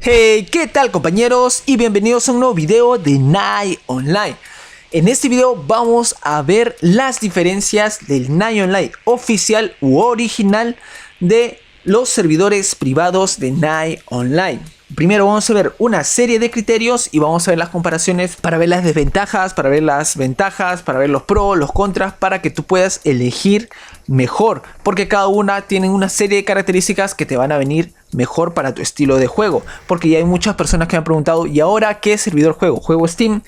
Hey, ¿qué tal compañeros? Y bienvenidos a un nuevo video de Night Online. En este video vamos a ver las diferencias del Night Online oficial u original de los servidores privados de Night Online. Primero vamos a ver una serie de criterios y vamos a ver las comparaciones para ver las desventajas, para ver las ventajas, para ver los pros, los contras, para que tú puedas elegir mejor, porque cada una tiene una serie de características que te van a venir mejor para tu estilo de juego. Porque ya hay muchas personas que me han preguntado, ¿y ahora qué servidor juego? ¿Juego Steam?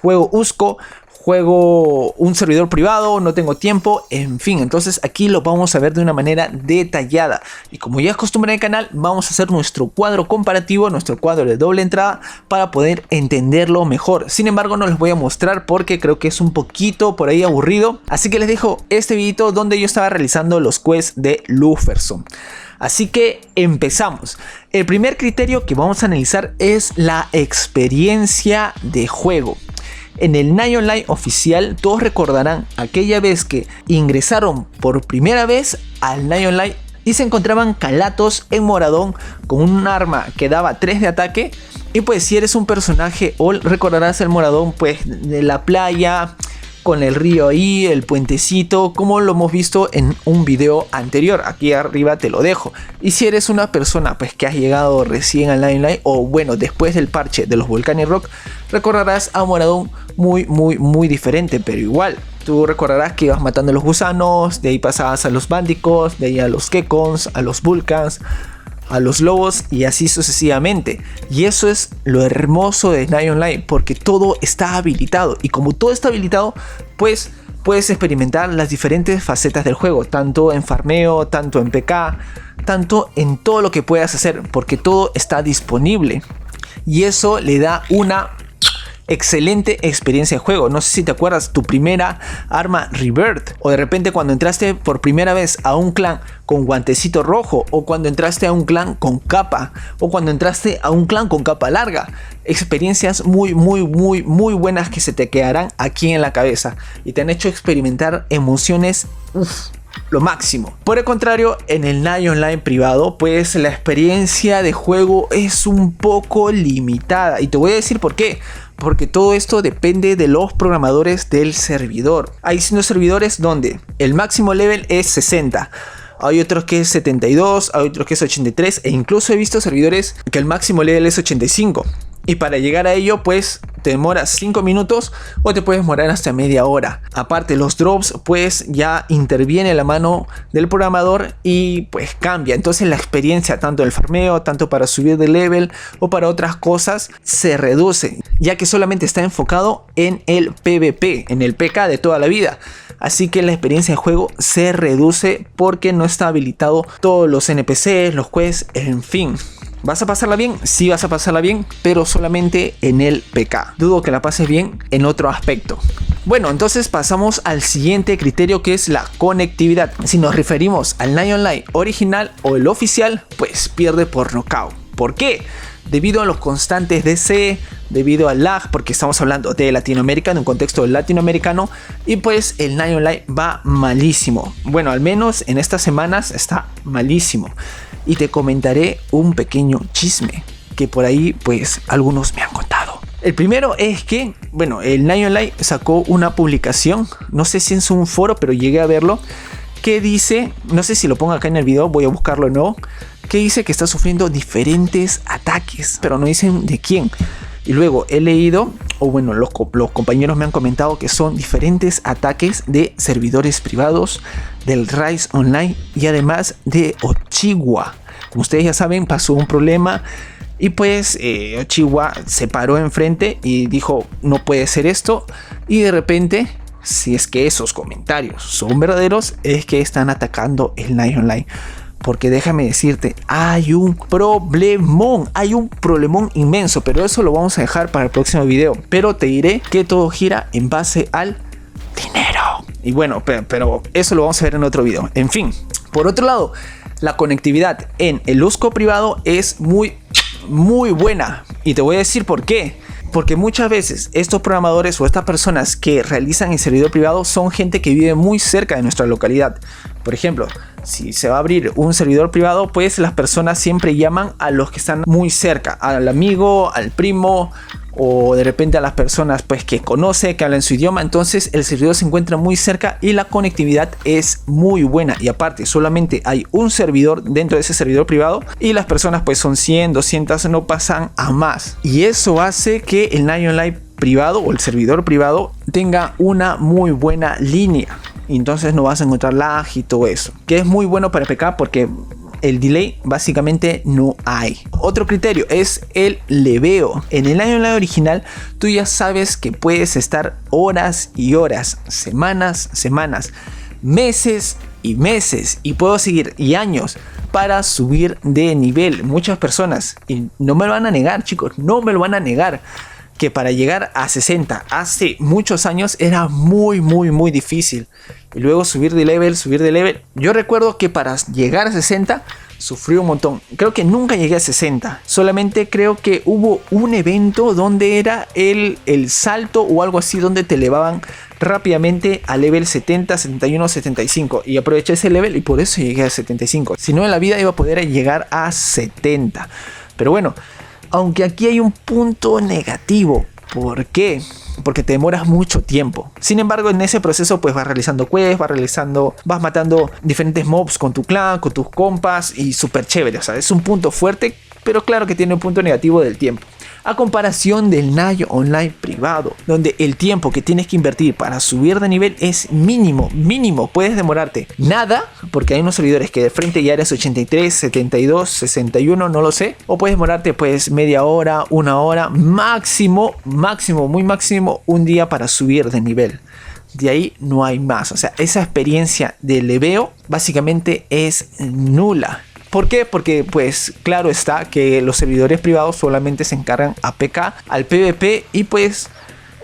¿Juego USCO? ¿Juego un servidor privado? ¿No tengo tiempo? En fin, entonces aquí lo vamos a ver de una manera detallada. Y como ya es costumbre en el canal, vamos a hacer nuestro cuadro comparativo, nuestro cuadro de doble entrada, para poder entenderlo mejor. Sin embargo, no les voy a mostrar porque creo que es un poquito por ahí aburrido. Así que les dejo este videito donde yo estaba realizando los quests de Lufferson. Así que empezamos. El primer criterio que vamos a analizar es la experiencia de juego. En el Night Online oficial, todos recordarán aquella vez que ingresaron por primera vez al Night Online y se encontraban calatos en moradón con un arma que daba 3 de ataque. Y pues si eres un personaje all, recordarás el moradón pues de la playa, con el río ahí, el puentecito, como lo hemos visto en un video anterior. Aquí arriba te lo dejo. Y si eres una persona pues que has llegado recién al Night Online, o bueno, después del parche de los Volcanic Rock, recordarás a moradón muy diferente, pero igual. Tú recordarás que ibas matando a los gusanos, de ahí pasabas a los bandicos, de ahí a los Kekons, a los Vulcans, a los lobos y así sucesivamente. Y eso es lo hermoso de Night Online, porque todo está habilitado, y como todo está habilitado, pues puedes experimentar las diferentes facetas del juego, tanto en farmeo, tanto en PK, tanto en todo lo que puedas hacer, porque todo está disponible. Y eso le da una excelente experiencia de juego. No sé si te acuerdas tu primera arma Rebirth, o de repente cuando entraste por primera vez a un clan con guantecito rojo, o cuando entraste a un clan con capa, o cuando entraste a un clan con capa larga. Experiencias muy buenas que se te quedarán aquí en la cabeza y te han hecho experimentar emociones lo máximo. Por el contrario, en el Night Online privado, pues la experiencia de juego es un poco limitada, y te voy a decir por qué. Porque todo esto depende de los programadores del servidor. Hay unos servidores donde el máximo level es 60. Hay otros que es 72, hay otros que es 83, e incluso he visto servidores que el máximo level es 85. Y para llegar a ello pues te demoras 5 minutos o te puedes demorar hasta media hora. Aparte los drops pues ya interviene la mano del programador y pues cambia. Entonces la experiencia tanto del farmeo, tanto para subir de level o para otras cosas, se reduce, ya que solamente está enfocado en el PvP, en el PK de toda la vida. Así que la experiencia de juego se reduce porque no está habilitado todos los NPCs, los quests, en fin. ¿Vas a pasarla bien? Sí, vas a pasarla bien, pero solamente en el PK. Dudo que la pases bien en otro aspecto. Bueno, entonces pasamos al siguiente criterio, que es la conectividad. Si nos referimos al Night Online original o el oficial, pues pierde por nocaut. ¿Por qué? Debido a los constantes DC, debido al lag, porque estamos hablando de Latinoamérica, en un contexto latinoamericano, y pues el Night Online va malísimo. Bueno, al menos en estas semanas está malísimo. Y te comentaré un pequeño chisme que por ahí pues algunos me han contado. El primero es que, bueno, el Night Online sacó una publicación, no sé si es un foro, pero llegué a verlo, que dice, no sé si lo pongo acá en el video, voy a buscarlo de nuevo, que dice que está sufriendo diferentes ataques, pero no dicen de quién. Y luego he leído, o bueno, los compañeros me han comentado que son diferentes ataques de servidores privados, del Rise Online y además de Ochiwa. Como ustedes ya saben, pasó un problema y pues Ochiwa se paró enfrente y dijo, no puede ser esto. Y de repente, si es que esos comentarios son verdaderos, es que están atacando el Night Online. Porque déjame decirte, hay un problemón inmenso, pero eso lo vamos a dejar para el próximo video. Pero te diré que todo gira en base al dinero. Y bueno, pero eso lo vamos a ver en otro video. En fin, por otro lado, la conectividad en el USCO privado es muy buena. Y te voy a decir por qué. Porque muchas veces estos programadores o estas personas que realizan el servidor privado son gente que vive muy cerca de nuestra localidad. Por ejemplo, si se va a abrir un servidor privado, pues las personas siempre llaman a los que están muy cerca, al amigo, al primo, o de repente a las personas pues que conoce, que hablan su idioma. Entonces el servidor se encuentra muy cerca y la conectividad es muy buena, y aparte solamente hay un servidor dentro de ese servidor privado y las personas pues son 100, 200, no pasan a más, y eso hace que el NAI Online privado o el servidor privado tenga una muy buena línea, y entonces no vas a encontrar lag y todo eso, que es muy bueno para PK porque el delay básicamente no hay. Otro criterio es el leveo. En el NAI Online original tú ya sabes que puedes estar horas y horas, semanas, meses y meses, y puedo seguir, y años, para subir de nivel. Muchas personas, y no me lo van a negar, chicos, no me lo van a negar, que para llegar a 60 hace muchos años era muy difícil, y luego subir de level. Yo recuerdo que para llegar a 60 sufrí un montón. Creo que nunca llegué a 60, solamente creo que hubo un evento donde era el salto o algo así, donde te elevaban rápidamente a level 70, 71, 75, y aproveché ese level y por eso llegué a 75. Si no, en la vida iba a poder llegar a 70. Pero bueno, aunque aquí hay un punto negativo. ¿Por qué? Porque te demoras mucho tiempo. Sin embargo, en ese proceso pues vas realizando quests, vas matando diferentes mobs con tu clan, con tus compas, y súper chévere. O sea, es un punto fuerte, pero claro que tiene un punto negativo del tiempo. A comparación del NAI Online privado, donde el tiempo que tienes que invertir para subir de nivel es mínimo. Puedes demorarte nada, porque hay unos servidores que de frente ya eres 83, 72, 61, no lo sé. O puedes demorarte pues media hora, una hora, máximo, muy máximo, un día para subir de nivel. De ahí no hay más. O sea, esa experiencia de leveo básicamente es nula. ¿Por qué? Porque pues claro está que los servidores privados solamente se encargan a PK, al PvP, y pues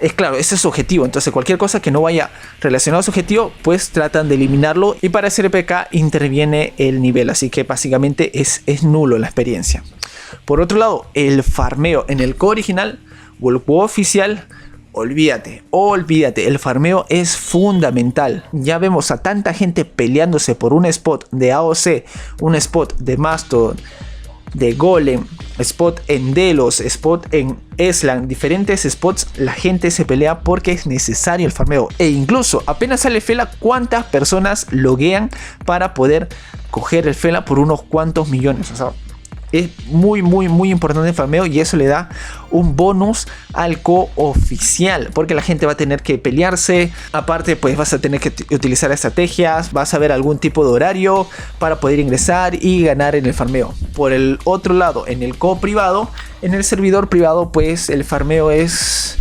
es claro, ese es su objetivo. Entonces cualquier cosa que no vaya relacionado a su objetivo, pues tratan de eliminarlo, y para hacer PK interviene el nivel. Así que básicamente es nulo la experiencia. Por otro lado, el farmeo en el juego original o el juego oficial, olvídate, el farmeo es fundamental. Ya vemos a tanta gente peleándose por un spot de AOC, un spot de Mastodon, de Golem, spot en Delos, spot en Eslan, diferentes spots. La gente se pelea porque es necesario el farmeo, e incluso apenas sale Fela, cuántas personas loguean para poder coger el Fela por unos cuantos millones. O sea, es muy importante el farmeo, y eso le da un bonus al co-oficial, porque la gente va a tener que pelearse. Aparte pues vas a tener que utilizar estrategias, vas a ver algún tipo de horario para poder ingresar y ganar en el farmeo. Por el otro lado, en el co-privado, en el servidor privado, pues el farmeo es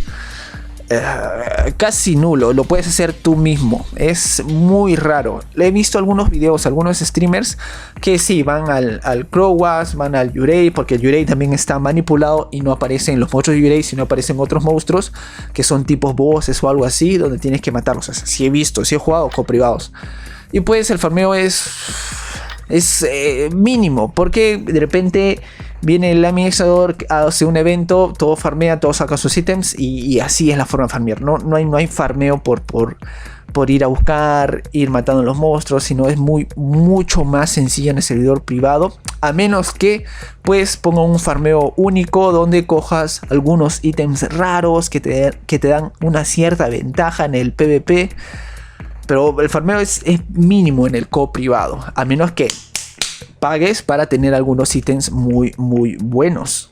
casi nulo. Lo puedes hacer tú mismo, es muy raro. He visto algunos videos, algunos streamers que sí van al Crowwas, van al Yurei, porque el Yurei también está manipulado y no aparecen los monstruos de Yurei, sino aparecen otros monstruos que son tipos bosses o algo así, donde tienes que matarlos. O sea, sí he visto, sí he jugado con privados, y pues el farmeo es mínimo, porque de repente viene el administrador, hace un evento, todo farmea, todos sacan sus ítems, y así es la forma de farmear. No hay farmeo por ir a buscar, ir matando a los monstruos, sino es mucho más sencillo en el servidor privado, a menos que pues ponga un farmeo único donde cojas algunos ítems raros que te dan una cierta ventaja en el PvP. Pero el farmeo es mínimo en el co-privado, a menos que pagues para tener algunos ítems muy buenos.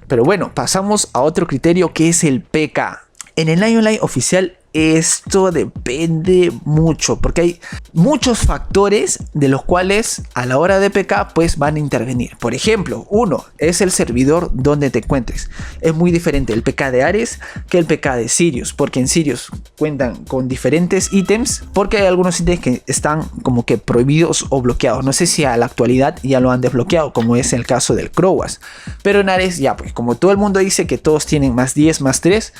Pero bueno, pasamos a otro criterio, que es el PK. En el NAI Online oficial esto depende mucho, porque hay muchos factores de los cuales a la hora de PK pues van a intervenir. Por ejemplo, uno es el servidor donde te encuentres. Es muy diferente el PK de Ares que el PK de Sirius, porque en Sirius cuentan con diferentes ítems, porque hay algunos ítems que están como que prohibidos o bloqueados. No sé si a la actualidad ya lo han desbloqueado, como es el caso del Crowwas, pero en Ares ya, pues como todo el mundo dice que todos tienen más 10, más 3,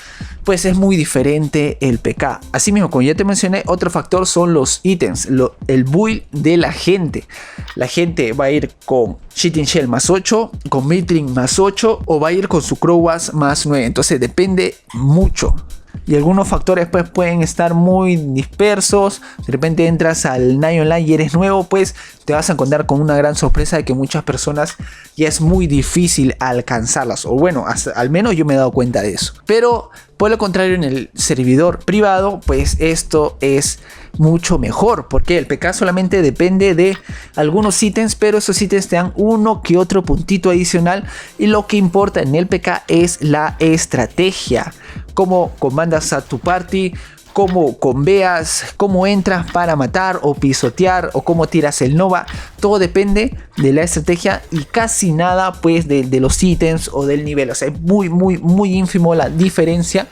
pues es muy diferente el PK. Asimismo, como ya te mencioné, otro factor son los ítems, el build de la gente. La gente va a ir con Cheating Shell más 8, con Mithril más 8, o va a ir con su Crowwas más 9. Entonces depende mucho. y algunos factores pues pueden estar muy dispersos. De repente entras al Nine Online y eres nuevo, pues te vas a encontrar con una gran sorpresa de que muchas personas ya es muy difícil alcanzarlas, o bueno, al menos yo me he dado cuenta de eso. Pero por lo contrario, en el servidor privado, pues esto es mucho mejor, porque el PK solamente depende de algunos ítems, pero esos ítems te dan uno que otro puntito adicional, y lo que importa en el PK es la estrategia, cómo comandas a tu party, cómo conveas, cómo entras para matar o pisotear, o cómo tiras el Nova. Todo depende de la estrategia y casi nada pues de los ítems o del nivel. O sea, es muy ínfimo la diferencia,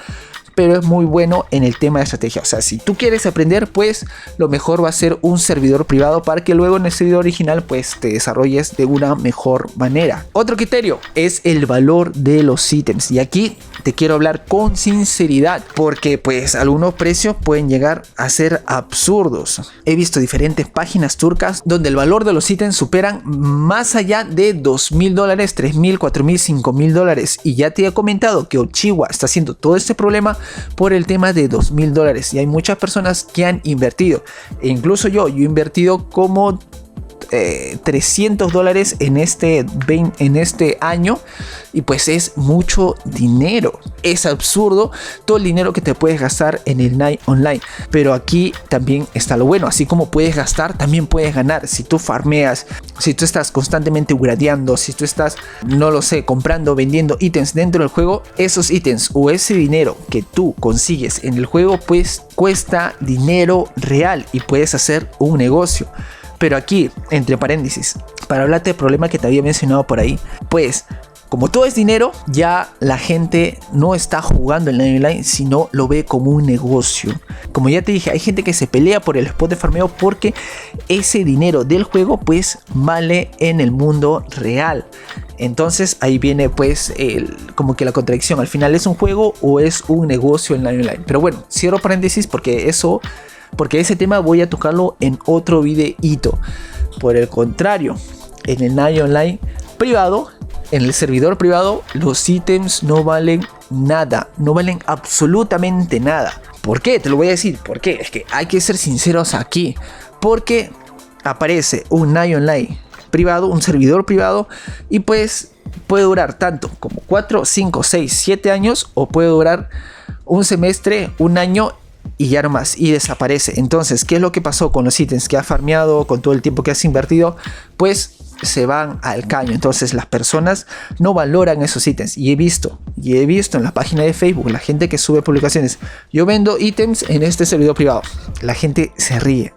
pero es muy bueno en el tema de estrategia. O sea, si tú quieres aprender, pues lo mejor va a ser un servidor privado, para que luego en el servidor original pues te desarrolles de una mejor manera. Otro criterio es el valor de los ítems, y aquí te quiero hablar con sinceridad, porque pues algunos precios pueden llegar a ser absurdos. He visto diferentes páginas turcas donde el valor de los ítems superan más allá de $2.000, $3.000, $4.000, $5.000, y ya te he comentado que Uchiwa está haciendo todo este problema por el tema de $2.000, y hay muchas personas que han invertido, e incluso yo he invertido como $300 en este año, y pues es mucho dinero. Es absurdo todo el dinero que te puedes gastar en el Nine Online, pero aquí también está lo bueno. Así como puedes gastar, también puedes ganar. Si tú farmeas, si tú estás constantemente gradeando, si tú estás, no lo sé, comprando, vendiendo ítems dentro del juego, esos ítems o ese dinero que tú consigues en el juego pues cuesta dinero real, y puedes hacer un negocio. Pero aquí, entre paréntesis, para hablarte del problema que te había mencionado por ahí, pues como todo es dinero, ya la gente no está jugando en Nine Online, sino lo ve como un negocio. Como ya te dije, hay gente que se pelea por el spot de farmeo porque ese dinero del juego pues vale en el mundo real. Entonces ahí viene pues como que la contradicción. Al final, ¿es un juego o es un negocio en Nine Online? Pero bueno, cierro paréntesis porque ese tema voy a tocarlo en otro videíto. Por el contrario, en el Nine Online privado, en el servidor privado, los ítems no valen nada, no valen absolutamente nada. ¿Por qué? Te lo voy a decir. ¿Por qué? Es que hay que ser sinceros aquí. Porque aparece un Nine Online privado, un servidor privado, y pues puede durar tanto como 4, 5, 6, 7 años, o puede durar un semestre, un año, y ya no más, y desaparece. Entonces, ¿qué es lo que pasó con los ítems que has farmeado, con todo el tiempo que has invertido? Pues se van al caño. Entonces las personas no valoran esos ítems, y he visto en la página de Facebook la gente que sube publicaciones: yo vendo ítems en este servidor privado. La gente se ríe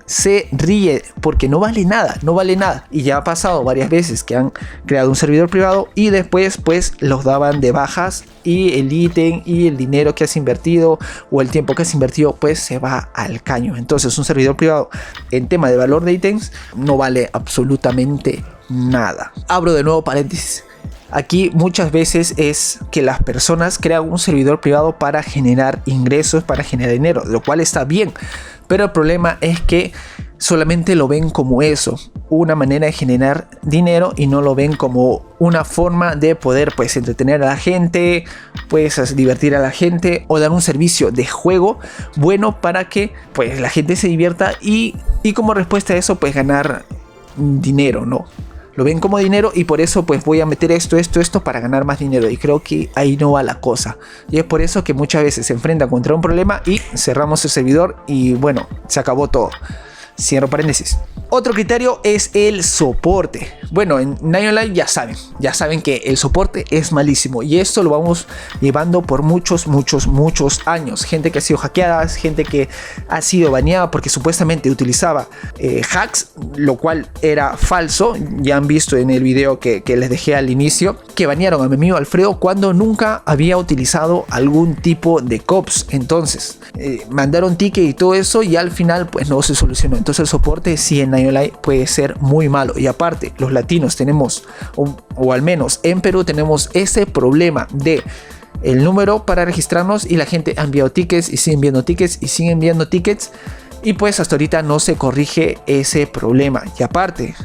porque no vale nada, y ya ha pasado varias veces que han creado un servidor privado y después pues los daban de bajas, y el ítem y el dinero que has invertido o el tiempo que has invertido pues se va al caño. Entonces un servidor privado en tema de valor de ítems no vale absolutamente nada. Abro de nuevo paréntesis. Aquí muchas veces es que las personas crean un servidor privado para generar ingresos, para generar dinero, lo cual está bien, pero el problema es que solamente lo ven como eso, una manera de generar dinero, y no lo ven como una forma de poder pues entretener a la gente, pues divertir a la gente, o dar un servicio de juego bueno para que pues la gente se divierta, y como respuesta a eso pues ganar dinero, ¿no? Lo ven como dinero, y por eso pues voy a meter esto para ganar más dinero, y creo que ahí no va la cosa, y es por eso que muchas veces se enfrentan contra un problema y cerramos el servidor y bueno, se acabó todo. Cierro paréntesis. Otro criterio es el soporte. Bueno, en Nine Online ya saben que el soporte es malísimo, y esto lo vamos llevando por muchos años. Gente que ha sido hackeada, gente que ha sido baneada porque supuestamente utilizaba hacks, lo cual era falso. Ya han visto en el video que les dejé al inicio que banearon a mi amigo Alfredo cuando nunca había utilizado algún tipo de cops. Entonces mandaron ticket y todo eso, y al final pues no se solucionó. Entonces el soporte sí en Nine Online puede ser muy malo, y aparte los latinos tenemos, o al menos en Perú tenemos ese problema de el número para registrarnos, y la gente ha enviado tickets y sigue enviando tickets y sigue enviando tickets, y pues hasta ahorita no se corrige ese problema. Y aparte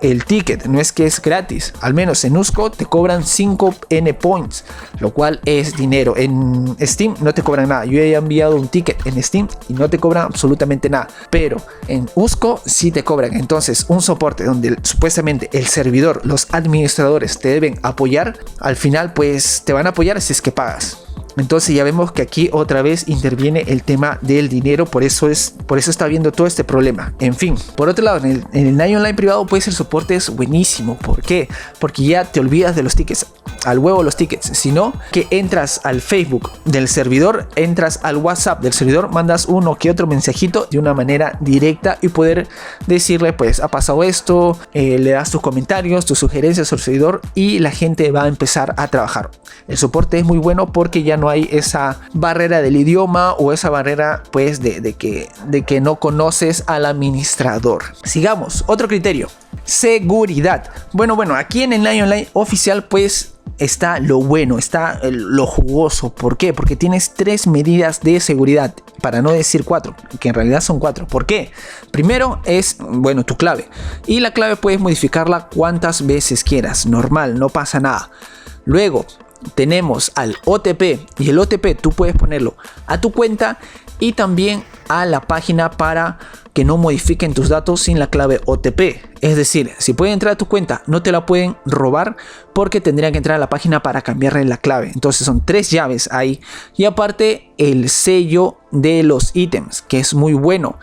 el ticket, no es que es gratis. Al menos en Usco te cobran 5 N points, lo cual es dinero. En Steam no te cobran nada. Yo he enviado un ticket en Steam y no te cobran absolutamente nada, pero en Usco sí te cobran. Entonces, un soporte donde supuestamente el servidor, los administradores te deben apoyar, al final pues te van a apoyar si es que pagas. Entonces ya vemos que aquí otra vez interviene el tema del dinero, por eso está habiendo todo este problema. En fin, por otro lado, en el Nine Online privado pues el soporte es buenísimo. ¿Por qué? Porque ya te olvidas de los tickets, al huevo los tickets, sino que entras al Facebook del servidor, entras al WhatsApp del servidor, mandas uno que otro mensajito de una manera directa y poder decirle pues ha pasado esto, le das tus comentarios, tus sugerencias al servidor y la gente va a empezar a trabajar. El soporte es muy bueno porque ya no hay esa barrera del idioma o esa barrera pues de que no conoces al administrador. Sigamos, otro criterio, seguridad. Bueno, aquí en el Nine Online oficial pues está lo bueno, está lo jugoso. ¿Por qué? Porque tienes 3 medidas de seguridad, para no decir 4, que en realidad son 4. ¿Por qué? Primero es, bueno, tu clave. Y la clave puedes modificarla cuantas veces quieras, normal, no pasa nada. Luego tenemos al OTP, y el OTP tú puedes ponerlo a tu cuenta y también a la página para que no modifiquen tus datos sin la clave OTP. Es decir, si pueden entrar a tu cuenta, no te la pueden robar porque tendrían que entrar a la página para cambiarle la clave. Entonces son 3 llaves ahí. Y aparte el sello de los ítems, que es muy bueno.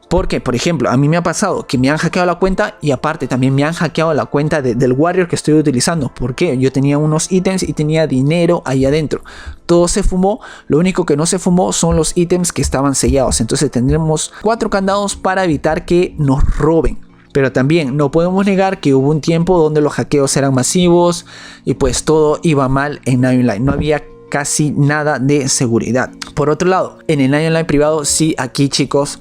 Porque, por ejemplo, a mí me ha pasado que me han hackeado la cuenta y aparte también me han hackeado la cuenta del Warrior que estoy utilizando. Porque yo tenía unos ítems y tenía dinero ahí adentro. Todo se fumó, lo único que no se fumó son los ítems que estaban sellados. Entonces tendremos 4 candados para evitar que nos roben. Pero también no podemos negar que hubo un tiempo donde los hackeos eran masivos y pues todo iba mal en Nine Online. No había casi nada de seguridad. Por otro lado, en el Nine Online privado, sí, aquí chicos,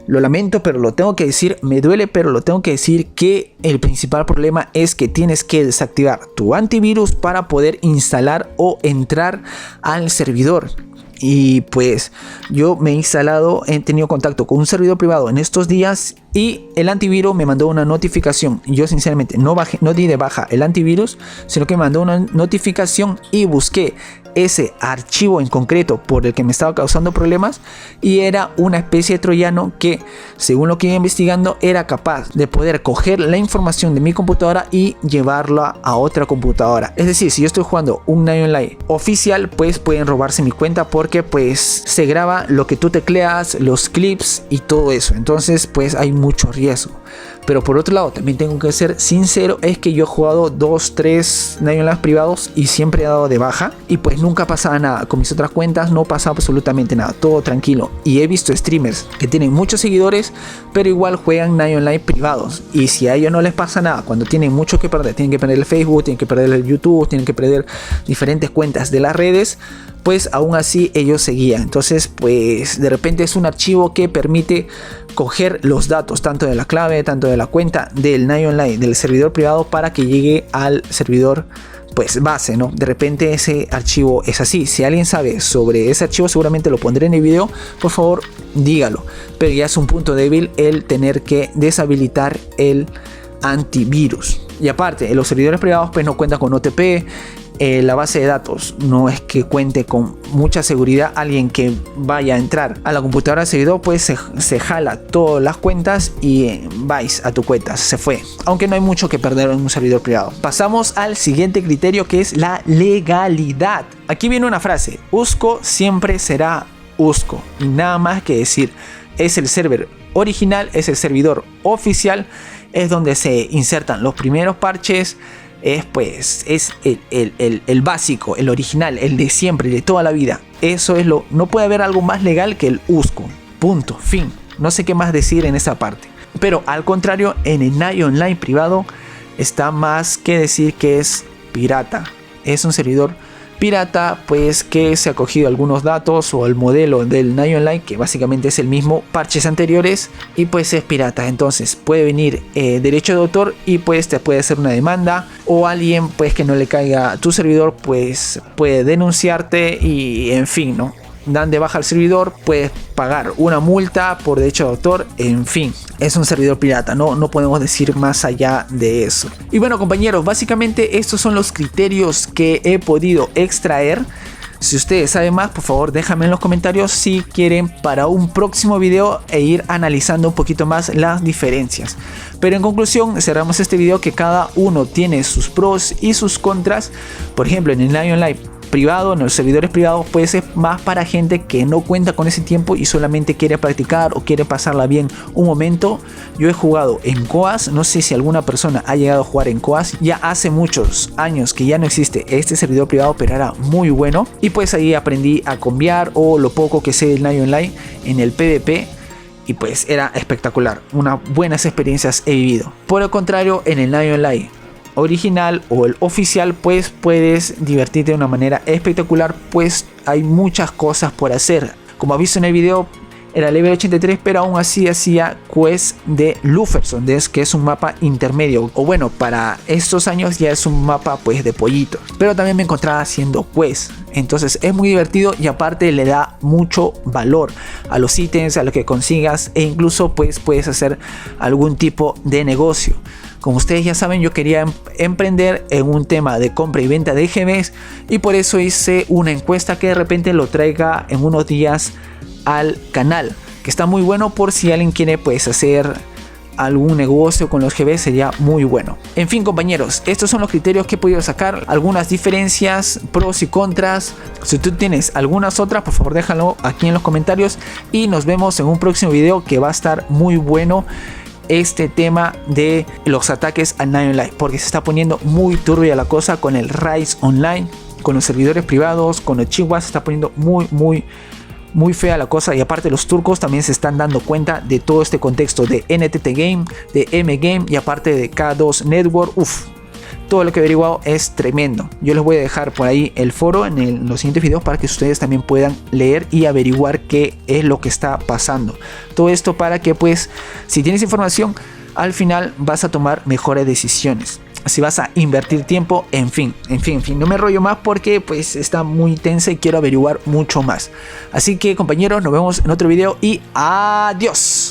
lo lamento, pero lo tengo que decir, me duele, pero lo tengo que decir, que el principal problema es que tienes que desactivar tu antivirus para poder instalar o entrar al servidor. Y pues yo me he instalado, he tenido contacto con un servidor privado en estos días y el antivirus me mandó una notificación. Yo sinceramente no di de baja el antivirus, sino que me mandó una notificación y busqué ese archivo en concreto por el que me estaba causando problemas y era una especie de troyano que, según lo que iba investigando, era capaz de poder coger la información de mi computadora y llevarla a otra computadora. Es decir, si yo estoy jugando un Nine Online oficial, pues pueden robarse mi cuenta porque pues se graba lo que tú tecleas, los clips y todo eso. Entonces pues hay mucho riesgo. Pero por otro lado, también tengo que ser sincero, es que yo he jugado 2-3 Nine Online privados y siempre he dado de baja y pues nunca pasaba nada. Con mis otras cuentas no pasaba absolutamente nada, todo tranquilo. Y he visto streamers que tienen muchos seguidores pero igual juegan Nine Online privados y si a ellos no les pasa nada cuando tienen mucho que perder, tienen que perder el Facebook, tienen que perder el YouTube, tienen que perder diferentes cuentas de las redes, pues aún así ellos seguían. Entonces pues de repente es un archivo que permite coger los datos tanto de la clave, tanto de la cuenta del Nine Online, del servidor privado, para que llegue al servidor pues base, ¿no? De repente ese archivo es así. Si alguien sabe sobre ese archivo, seguramente lo pondré en el video, por favor dígalo. Pero ya es un punto débil el tener que deshabilitar el antivirus. Y aparte, los servidores privados pues no cuentan con OTP. La base de datos no es que cuente con mucha seguridad. Alguien que vaya a entrar a la computadora del servidor pues se jala todas las cuentas y vais a tu cuenta, se fue, aunque no hay mucho que perder en un servidor privado. Pasamos al siguiente criterio, que es la legalidad. Aquí viene una frase: Usco siempre será Usco, y nada más que decir. Es el server original, es el servidor oficial, es donde se insertan los primeros parches. Es el básico, el original, el de siempre, de toda la vida. Eso es no puede haber algo más legal que el Usco. Punto, fin. No sé qué más decir en esa parte. Pero al contrario, en el Nine Online privado está más que decir que es pirata. Es un servidor pirata, pues que se ha cogido algunos datos o el modelo del Nine Online, que básicamente es el mismo, parches anteriores, y pues es pirata. Entonces puede venir derecho de autor y pues te puede hacer una demanda, o alguien pues que no le caiga a tu servidor pues puede denunciarte y en fin, ¿no? dan de baja al servidor, puedes pagar una multa por derecho de autor. En fin, es un servidor pirata, no podemos decir más allá de eso. Y bueno, compañeros, básicamente estos son los criterios que he podido extraer. Si ustedes saben más, por favor déjame en los comentarios si quieren para un próximo video e ir analizando un poquito más las diferencias. Pero en conclusión, cerramos este video que cada uno tiene sus pros y sus contras. Por ejemplo, en el Nine Online privado, en los servidores privados, puede ser más para gente que no cuenta con ese tiempo y solamente quiere practicar o quiere pasarla bien un momento. Yo he jugado en Coas, no sé si alguna persona ha llegado a jugar en Coas, ya hace muchos años que ya no existe este servidor privado, pero era muy bueno y pues ahí aprendí a combiar o lo poco que sé del Nine Online en el PvP. Y pues era espectacular, unas buenas experiencias he vivido. Por el contrario, en el Nine Online original o el oficial, pues puedes divertirte de una manera espectacular, pues hay muchas cosas por hacer. Como has visto en el video, era level 83, pero aún así hacía quest de Luferson, que es un mapa intermedio, o bueno, para estos años ya es un mapa pues de pollitos, pero también me encontraba haciendo quest. Entonces es muy divertido y aparte le da mucho valor a los ítems, a lo que consigas, e incluso pues puedes hacer algún tipo de negocio. Como ustedes ya saben, yo quería emprender en un tema de compra y venta de EGBs y por eso hice una encuesta que de repente lo traiga en unos días al canal, que está muy bueno por si alguien quiere pues hacer algún negocio con los GB, sería muy bueno. En fin, compañeros, estos son los criterios que he podido sacar, algunas diferencias, pros y contras. Si tú tienes algunas otras, por favor déjalo aquí en los comentarios y nos vemos en un próximo video que va a estar muy bueno. Este tema de los ataques al Nine Online, porque se está poniendo muy turbia la cosa con el Rise Online, con los servidores privados, con los chihuahuas, se está poniendo muy fea la cosa. Y aparte los turcos también se están dando cuenta de todo este contexto de NTT Game, de M Game y aparte de K2 Network. Todo lo que he averiguado es tremendo. Yo les voy a dejar por ahí el foro en los siguientes videos para que ustedes también puedan leer y averiguar qué es lo que está pasando. Todo esto para que pues si tienes información al final vas a tomar mejores decisiones. Si vas a invertir tiempo, en fin, no me rollo más porque pues está muy tensa y quiero averiguar mucho más. Así que compañeros, nos vemos en otro video y adiós.